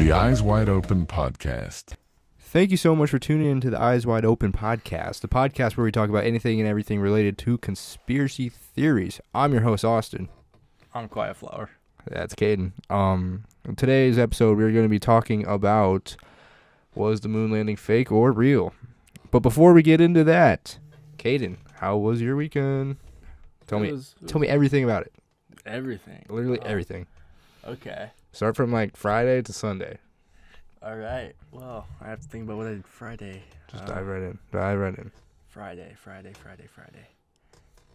The Eyes Wide Open Podcast. Thank you so much for tuning in to the Eyes Wide Open Podcast, the podcast where we talk about anything and everything related to conspiracy theories. I'm your host, Austin. I'm Quiet Flower. That's Caden. In today's episode, we're going to be talking about, was the moon landing fake or real? But before we get into that, Caden, how was your weekend? Tell me everything about it. Everything. Literally everything. Okay. Start from like Friday to Sunday. All right. Well, I have to think about what I did Friday. Just dive right in. Dive right in. Friday.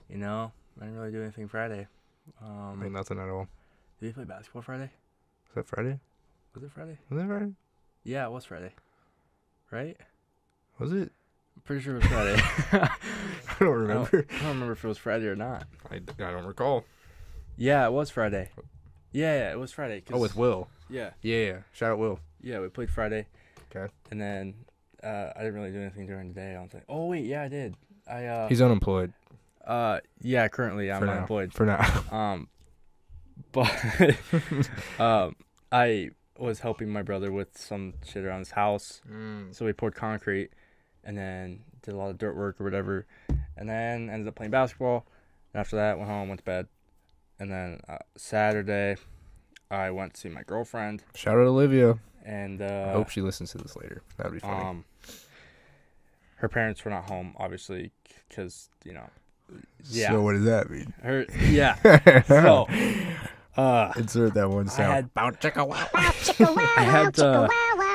You know, I didn't really do anything Friday. Like nothing at all. Did you play basketball Friday? Is that Friday? Was it Friday? Was it Friday? Yeah, it was Friday. Right? Was it? I'm pretty sure it was Friday. I don't remember. I don't remember if it was Friday or not. I don't recall. Yeah, it was Friday. Yeah, it was Friday. Oh, with Will. Yeah. Yeah. Shout out Will. Yeah, we played Friday. Okay. And then I didn't really do anything during the day. I was like, oh, wait, yeah, I did. He's unemployed. Yeah, currently I'm unemployed. For now. But I was helping my brother with some shit around his house. So we poured concrete and then did a lot of dirt work or whatever. And then ended up playing basketball. And after that, went home, went to bed. And then Saturday, I went to see my girlfriend. Shout out Olivia. And I hope she listens to this later. That would be funny. Her parents were not home, obviously, because, you know. Yeah. So what does that mean? So, insert that one sound.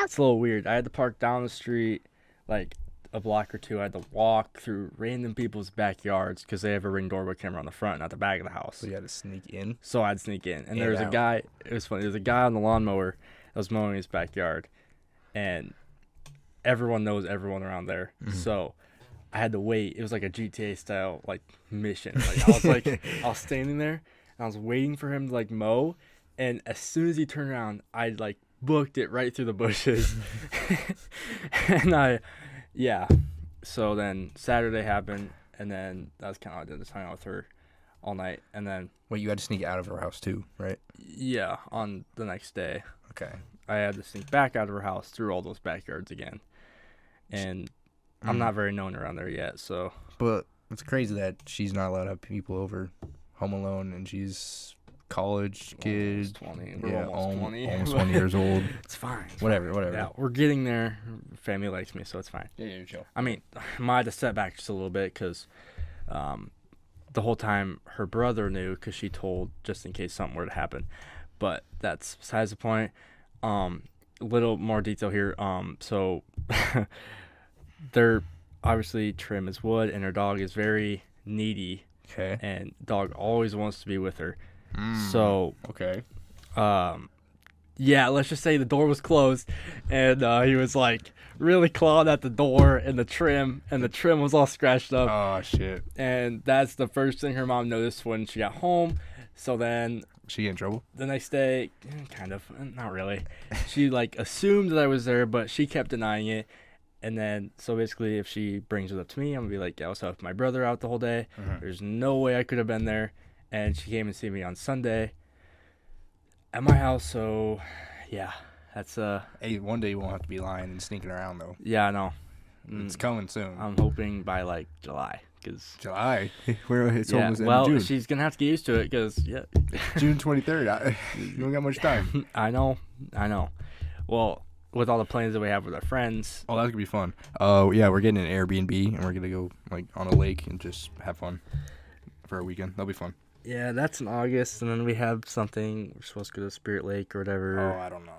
It's a little weird. I had to park down the street, like a block or two. I had to walk through random people's backyards because they have a Ring doorbell camera on the front, not the back of the house. So you had to sneak in? So I'd sneak in. And there was a guy, it was funny, there was a guy on the lawnmower that was mowing his backyard. And everyone knows everyone around there. Mm-hmm. So I had to wait. It was like a GTA style like mission. Like I was standing there and I was waiting for him to like mow, and as soon as he turned around, I like booked it right through the bushes. And so then Saturday happened, and then that's kind of how I did, just hang out with her all night. And then you had to sneak out of her house too, right? Yeah, on the next day. Okay. I had to sneak back out of her house through all those backyards again. And I'm not very known around there yet, so. But it's crazy that she's not allowed to have people over home alone, and she's college kid. Almost 20. Almost 20 years old. It's fine. Whatever. Yeah, we're getting there. Family likes me, so it's fine. Yeah, you're chill. I mean, I might have to step back just a little bit because the whole time her brother knew because she told just in case something were to happen. But that's besides the point. A little more detail here. So they're obviously trim as wood, and her dog is very needy. Okay. And dog always wants to be with her. So okay. Yeah, let's just say the door was closed, and he was like really clawing at the door and the trim was all scratched up. Oh shit. And that's the first thing her mom noticed when she got home. So then she in trouble? The next day, kind of, not really. She like assumed that I was there, but she kept denying it. And then, so basically, if she brings it up to me, I'm gonna be like, yeah, I was with my brother out the whole day. Mm-hmm. There's no way I could have been there. And she came and see me on Sunday at my house. So, yeah, that's Hey, one day you won't have to be lying and sneaking around though. Yeah, I know. It's coming soon. I'm hoping by like July. July? It's almost well, June. She's gonna have to get used to it because June 23rd. You don't got much time. I know. Well, with all the plans that we have with our friends. Oh, that's gonna be fun. Yeah, we're getting an Airbnb and we're gonna go like on a lake and just have fun for a weekend. That'll be fun. Yeah, that's in August, and then we have something. We're supposed to go to Spirit Lake or whatever. Oh, I don't know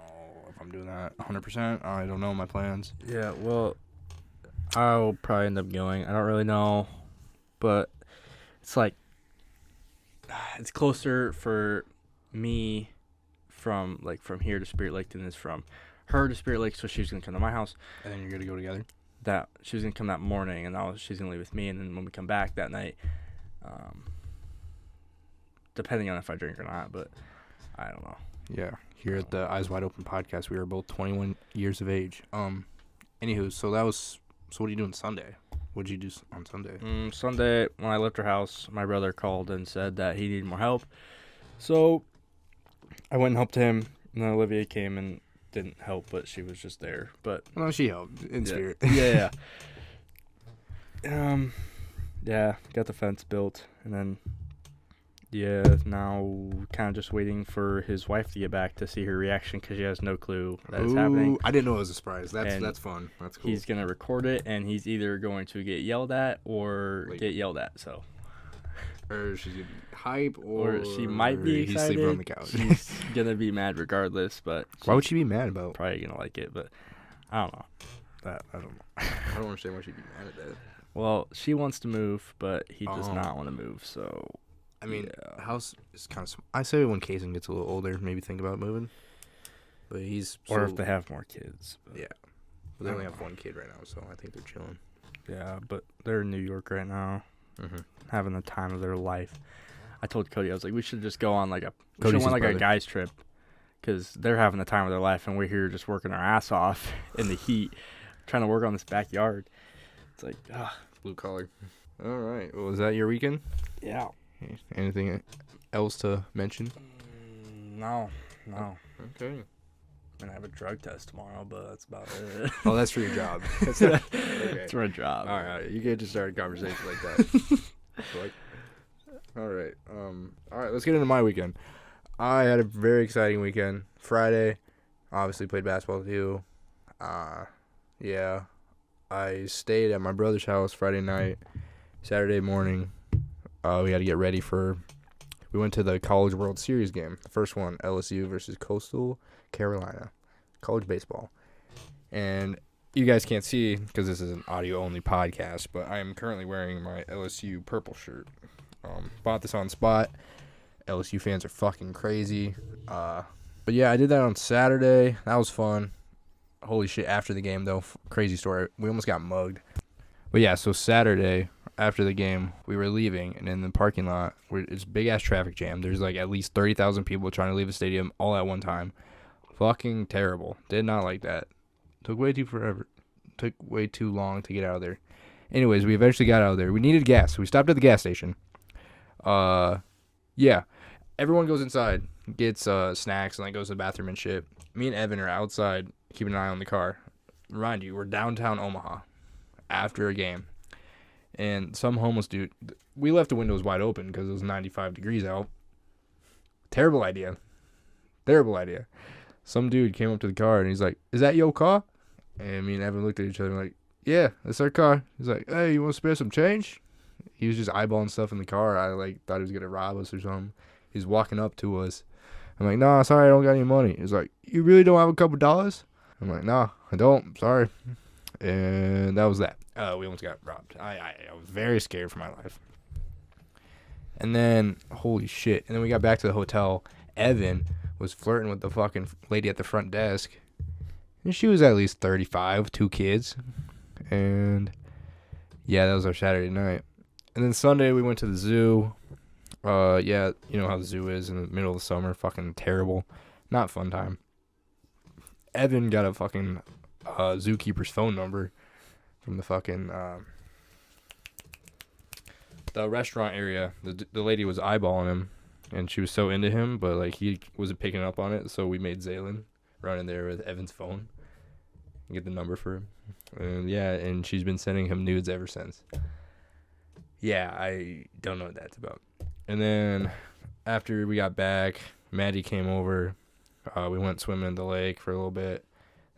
if I'm doing that 100%. I don't know my plans. Yeah, well, I'll probably end up going. I don't really know, but it's like it's closer for me from here to Spirit Lake than it is from her to Spirit Lake. So she's gonna come to my house, and then you're gonna go together. That she was gonna come that morning, and now she's gonna leave with me, and then when we come back that night. Depending on if I drink or not, but I don't know. Yeah, here at the Eyes Wide Open podcast, we are both 21 years of age. Anywho, so what are you doing Sunday? What did you do on Sunday? Sunday, when I left her house, my brother called and said that he needed more help. So I went and helped him, and then Olivia came and didn't help, but she was just there. But No, she helped in spirit. yeah. Yeah, got the fence built, and then now kind of just waiting for his wife to get back to see her reaction because she has no clue that it's happening. I didn't know it was a surprise. That's fun. That's cool. He's gonna record it, and he's either going to get yelled at or get yelled at. So, or she's gonna be hype, or she might be excited. He's sleeping on the couch. She's gonna be mad regardless, but why would she be mad about? Probably gonna like it, but I don't know. I don't know. I don't understand why she'd be mad at that. Well, she wants to move, but he does not want to move. So, I mean, house is kind of. I say when Kaysen gets a little older, maybe think about moving. But or if they have more kids. But yeah, but they only have one kid right now, so I think they're chilling. Yeah, but they're in New York right now, having the time of their life. I told Cody, I was like, we should just go on like a guys trip, because they're having the time of their life, and we're here just working our ass off in the heat, trying to work on this backyard. It's like, blue collar. All right. Well, was that your weekend? Yeah. Anything else to mention? No. Okay. I have a drug test tomorrow, but that's about it. Oh, that's for your job. Okay. It's for a job. All right. You can't just start a conversation like that. All right. All right. Let's get into my weekend. I had a very exciting weekend. Friday, obviously played basketball too. Yeah. I stayed at my brother's house Friday night. Saturday morning, we had to get ready we went to the College World Series game. The first one, LSU versus Coastal Carolina. College baseball. And you guys can't see because this is an audio-only podcast, but I am currently wearing my LSU purple shirt. Bought this on spot. LSU fans are fucking crazy. But yeah, I did that on Saturday. That was fun. Holy shit, after the game, though. Crazy story. We almost got mugged. But yeah, so Saturday, after the game, we were leaving, and in the parking lot, it's a big-ass traffic jam. There's like at least 30,000 people trying to leave the stadium all at one time. Fucking terrible. Did not like that. Took way too long to get out of there. Anyways, we eventually got out of there. We needed gas, so we stopped at the gas station. Yeah. Everyone goes inside, gets snacks, and like goes to the bathroom and shit. Me and Evan are outside, keeping an eye on the car. Remind you, we're downtown Omaha after a game. And some homeless dude, we left the windows wide open because it was 95 degrees out. Terrible idea. Some dude came up to the car and he's like, "Is that your car?" And me and Evan looked at each other and like, "Yeah, that's our car." He's like, "Hey, you want to spare some change?" He was just eyeballing stuff in the car. I thought he was gonna rob us or something. He's walking up to us. I'm like, "Nah, sorry, I don't got any money." He's like, "You really don't have a couple dollars?" I'm like, "Nah, I don't. Sorry." And that was that. We almost got robbed. I was very scared for my life. And then, holy shit. And then we got back to the hotel. Evan was flirting with the fucking lady at the front desk. And she was at least 35, 2 kids. And yeah, that was our Saturday night. And then Sunday we went to the zoo. Yeah, you know how the zoo is in the middle of the summer. Fucking terrible. Not fun time. Evan got a fucking zookeeper's phone number from the fucking the restaurant area. The lady was eyeballing him, and she was so into him, but like he wasn't picking up on it. So we made Zaylin run in there with Evan's phone and get the number for him. And yeah, and she's been sending him nudes ever since. Yeah, I don't know what that's about. And then after we got back, Maddie came over. We went swimming in the lake for a little bit.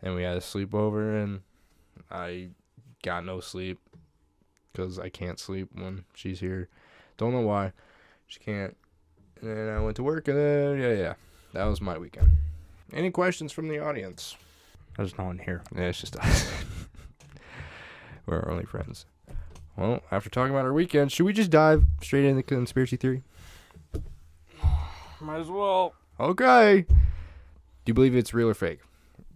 And we had a sleepover, and I got no sleep because I can't sleep when she's here. Don't know why. She can't. And then I went to work, and then, yeah. That was my weekend. Any questions from the audience? There's no one here. Yeah, it's just us. We're our only friends. Well, after talking about our weekend, should we just dive straight into conspiracy theory? Might as well. Okay. Do you believe it's real or fake?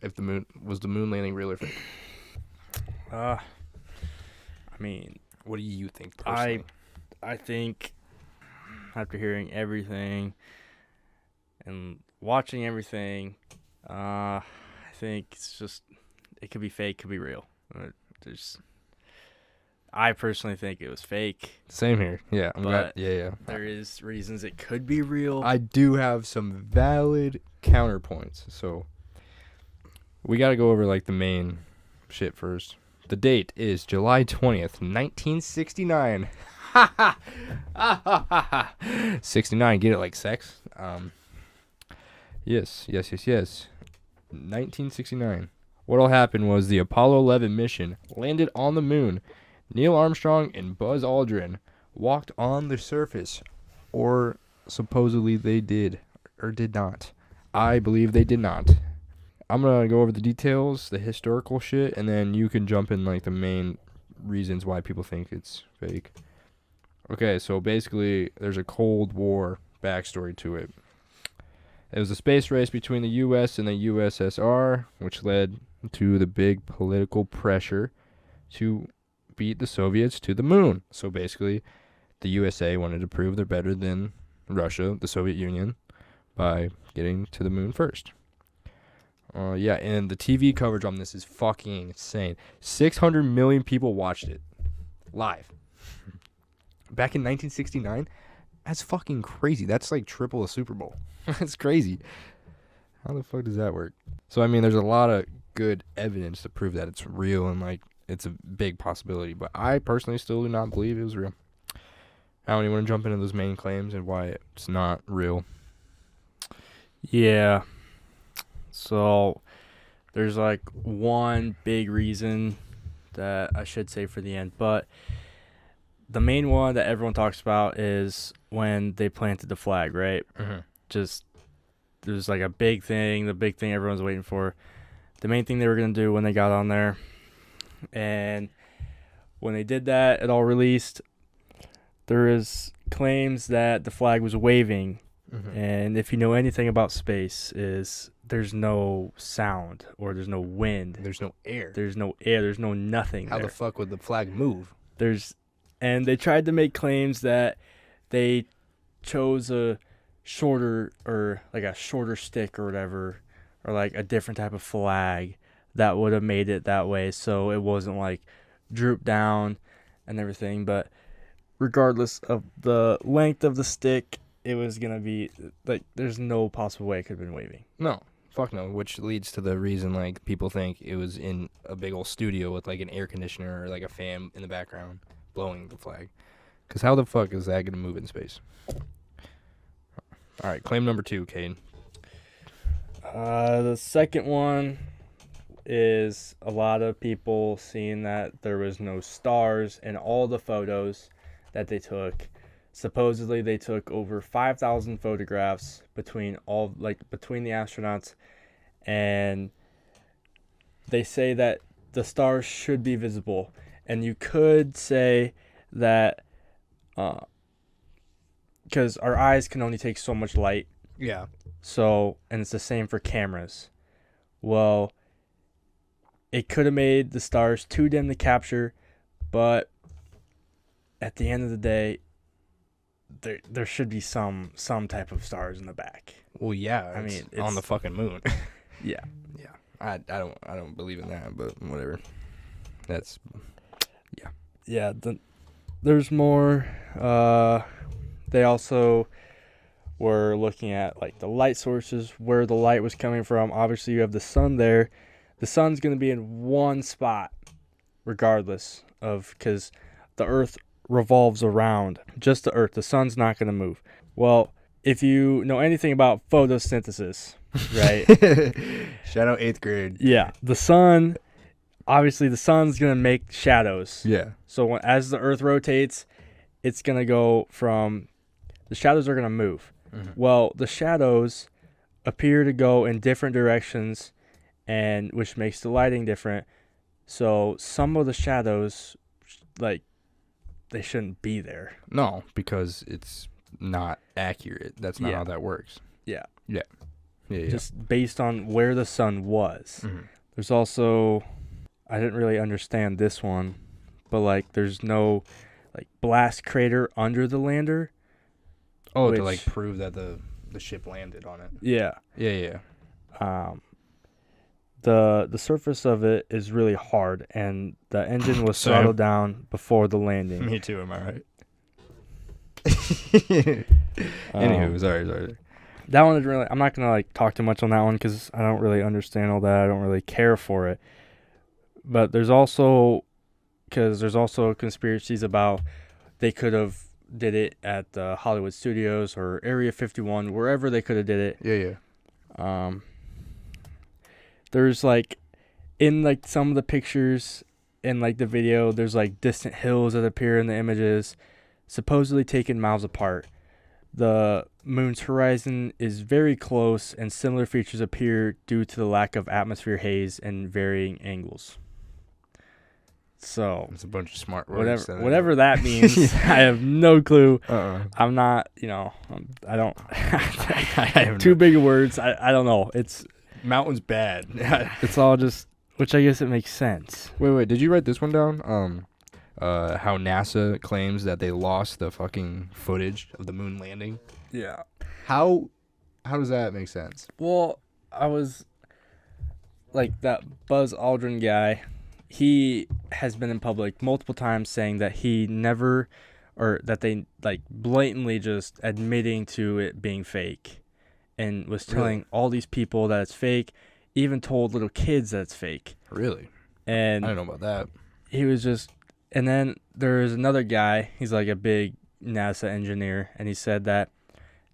If the moon landing real or fake? I mean, what do you think personally? I think after hearing everything and watching everything, I think it could be fake, could be real. I personally think it was fake. Same here. Yeah, I'm glad. Yeah. There is reasons it could be real. I do have some valid counterpoints. So we got to go over like the main shit first. The date is July 20th, 1969. 69, get it like sex? Yes. 1969. What'll happen was the Apollo 11 mission landed on the moon. Neil Armstrong and Buzz Aldrin walked on the surface, or supposedly they did, or did not. I believe they did not. I'm going to go over the details, the historical shit, and then you can jump in like the main reasons why people think it's fake. Okay, so basically there's a Cold War backstory to it. It was a space race between the U.S. and the USSR, which led to the big political pressure to beat the Soviets to the moon. So basically, the USA wanted to prove they're better than Russia, the Soviet Union, by getting to the moon first. Yeah, and the TV coverage on this is fucking insane. 600 million people watched it live. Back in 1969, that's fucking crazy. That's like triple a Super Bowl. That's crazy. How the fuck does that work? So, I mean, there's a lot of good evidence to prove that it's real and, like, it's a big possibility. But I personally still do not believe it was real. Now, you want to jump into those main claims and why it's not real? Yeah. So, there's, like, one big reason that I should say for the end. But the main one that everyone talks about is when they planted the flag, right? Mm-hmm. Just, there's like a big thing, the big thing everyone's waiting for. The main thing they were going to do when they got on there. And when they did that, it all released. There is claims that the flag was waving. Mm-hmm. And if you know anything about space, is there's no sound or there's no wind. There's no air. There's no air. There's no nothing. How there. the fuck would the flag move? And they tried to make claims that they chose a shorter stick or whatever, or like a different type of flag that would have made it that way, so it wasn't like drooped down and everything. But regardless of the length of the stick, it was gonna be like there's no possible way it could have been waving. No. Fuck no, which leads to the reason, like, people think it was in a big old studio with, like, an air conditioner or, like, a fan in the background blowing the flag. Because how the fuck is that going to move in space? All right, claim number 2, Cade. The second one is a lot of people seeing that there was no stars in all the photos that they took. Supposedly, they took over 5,000 photographs between the astronauts, and they say that the stars should be visible. And you could say that because our eyes can only take so much light. Yeah. So, and it's the same for cameras. Well, it could have made the stars too dim to capture, but at the end of the day, there should be some type of stars in the back. Well, yeah. I mean, it's on the fucking moon. Yeah. Yeah. I don't believe in that, but whatever. That's Yeah. There's more. They also were looking at like the light sources, where the light was coming from. Obviously, you have the sun there. The sun's going to be in one spot, regardless of, because the Earth revolves around just the Earth. The sun's not going to move. Well, if you know anything about photosynthesis, right? Shout out 8th grade. Yeah, the sun. Obviously, the sun's going to make shadows. Yeah. So as the Earth rotates, it's going to go from, the shadows are going to move. Mm-hmm. Well, the shadows appear to go in different directions, and which makes the lighting different. So some of the shadows, like, they shouldn't be there. No, because it's not accurate. That's not Yeah. how that works. Yeah. Yeah. Just based on where the sun was. Mm-hmm. There's also, I didn't really understand this one, but like there's no like blast crater under the lander. Oh, to like prove that the ship landed on it. Yeah. Yeah. The surface of it is really hard, and the engine was Same. throttled down before the landing. Me too, am I right? Anywho, sorry. that one is really. I'm not gonna like talk too much on that one because I don't really understand all that. I don't really care for it. But there's also conspiracies about they could have did it at the Hollywood Studios or Area 51, wherever they could have did it. Yeah. There's like in like some of the pictures in like the video, there's like distant hills that appear in the images, supposedly taken miles apart. The moon's horizon is very close, and similar features appear due to the lack of atmosphere haze and varying angles. So It's a bunch of smart words. whatever that means, I have no clue. I'm not, I don't. I have Too big of words. I don't know. It's Mountain's bad. it's all just, which I guess it makes sense. Wait. Did you write this one down? How NASA claims that they lost the fucking footage of the moon landing. Yeah. How does that make sense? Well, I was like that Buzz Aldrin guy. He has been in public multiple times saying that he never, or that they like blatantly just admitting to it being fake, and was telling all these people that it's fake. Even told little kids that it's fake. Really? And I don't know about that. he was just, and then there's another guy, he's like a big NASA engineer, and he said that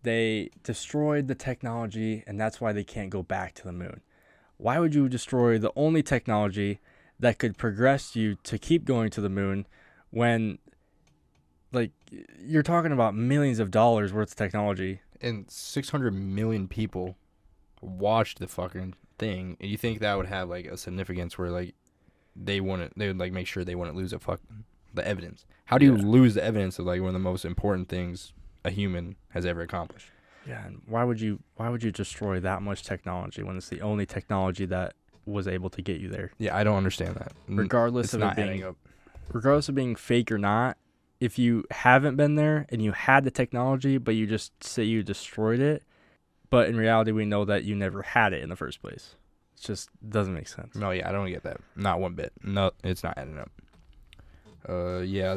they destroyed the technology and that's why they can't go back to the moon. Why would you destroy the only technology that could progress you to keep going to the moon when, like, you're talking about millions of dollars worth of technology? And 600 million people watched the fucking thing, and you think that would have like a significance where like they would like make sure they wouldn't lose the evidence. How do you lose the evidence of like one of the most important things a human has ever accomplished? Yeah, and why would you destroy that much technology when it's the only technology that was able to get you there? Yeah, I don't understand that. Regardless It's of not it adding being up. regardless of being fake or not, if you haven't been there and you had the technology but you just say you destroyed it, but in reality we know that you never had it in the first place. It just doesn't make sense. No, yeah, I don't get that. Not one bit. No, it's not adding up. Yeah,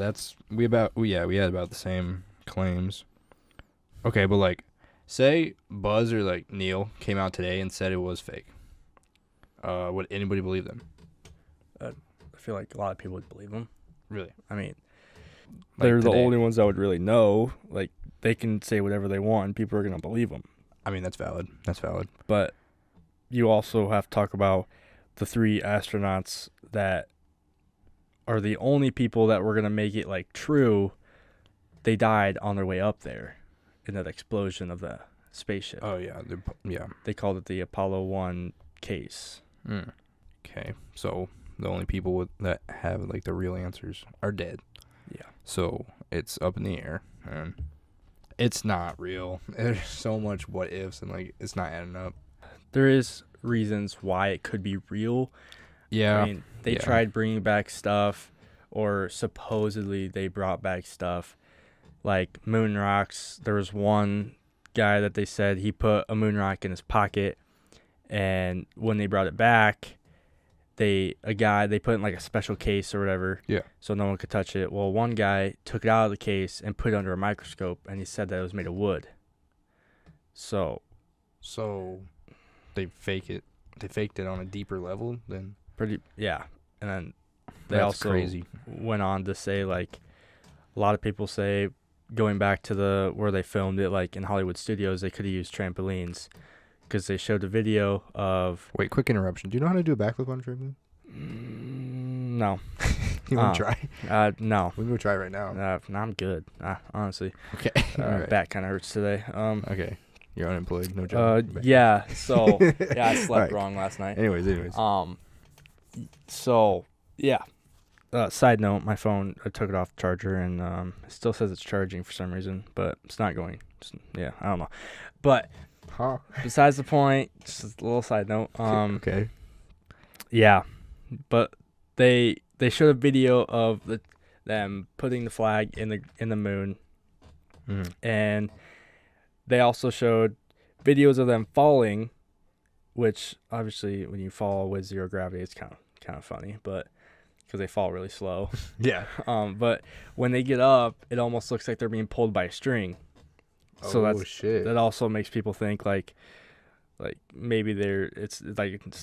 we had about the same claims. Okay, but like, say Buzz or like Neil came out today and said it was fake. Would anybody believe them? I feel like a lot of people would believe them. Really? I mean, Like they're the today. only ones that would really know. Like, they can say whatever they want and people are going to believe them. I mean, that's valid. But you also have to talk about the 3 astronauts that are the only people that were going to make it like true. They died on their way up there in that explosion of the spaceship. Oh yeah, yeah. They called it the Apollo 1 case. Okay, so the only people that have like the real answers are dead. Yeah. So it's up in the air, and it's not real. There's so much what ifs, and like it's not adding up. There is reasons why it could be real. Yeah. I mean, they tried bringing back stuff, or supposedly they brought back stuff like moon rocks. There was one guy that they said he put a moon rock in his pocket, and when they brought it back, they put it in like a special case or whatever, so no one could touch it. Well, one guy took it out of the case and put it under a microscope, and he said that it was made of wood. So they faked it on a deeper level than pretty. Yeah. And then they That's also crazy. went on to say, like, a lot of people say, going back to where they filmed it, like in Hollywood Studios, they could have used trampolines because they showed a video of. Wait, quick interruption. Do you know how to do a backflip on a trampoline? No. You want to try? No. We can go try it right now. No, I'm good. Honestly. Okay. All right. Back kind of hurts today. Okay. You're unemployed. No job. Yeah. So I slept Right. wrong last night. Anyways. So yeah. Side note: my phone, I took it off the charger, and it still says it's charging for some reason, but it's not going. I don't know. But besides the point, just a little side note. Okay. Yeah, but they showed a video of them putting the flag in the moon, and they also showed videos of them falling, which obviously when you fall with zero gravity, it's kind of funny, but because they fall really slow. Yeah. But when they get up, it almost looks like they're being pulled by a string, So Oh, shit. that also makes people think like maybe it's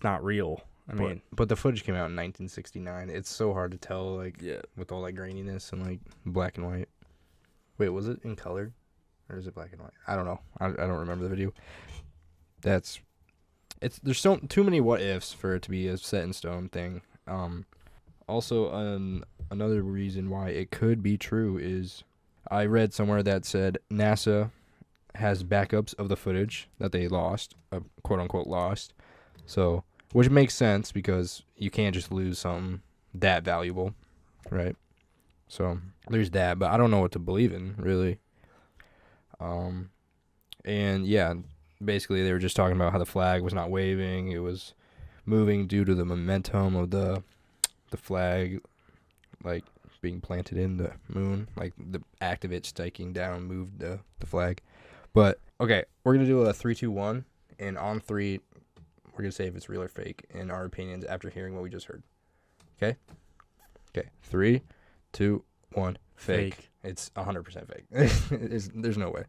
not real. I mean, but the footage came out in 1969. It's so hard to tell, like, yeah. with all that graininess and like black and white. Wait, was it in color, or is it black and white? I don't know. I don't remember the video. There's too many what ifs for it to be a set in stone thing. Also, another reason why it could be true is I read somewhere that said NASA has backups of the footage that they lost, quote unquote lost. So, which makes sense because you can't just lose something that valuable, right? So there's that, but I don't know what to believe in, really. And yeah, basically they were just talking about how the flag was not waving; it was moving due to the momentum of the flag, like being planted in the moon, like the act of it striking down moved the flag. But okay, we're gonna do a 3, 2, 1, and on 3, we're gonna say if it's real or fake in our opinions after hearing what we just heard. Okay. 3, 2, 1. Fake. It's 100% fake. There's no way.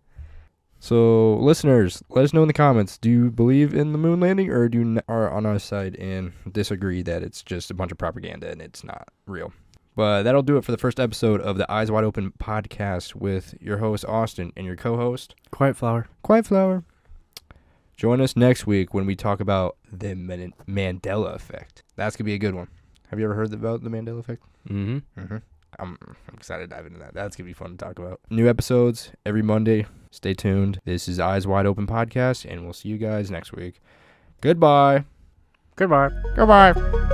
So, listeners, let us know in the comments. Do you believe in the moon landing, or are on our side and disagree that it's just a bunch of propaganda and it's not real? But that'll do it for the first episode of the Eyes Wide Open podcast with your host, Austin, and your co-host, Quiet Flower. Join us next week when we talk about the Mandela effect. That's going to be a good one. Have you ever heard about the Mandela effect? Mm-hmm. I'm excited to dive into that. That's going to be fun to talk about. New episodes every Monday. Stay tuned. This is Eyes Wide Open podcast, and we'll see you guys next week. Goodbye. Goodbye.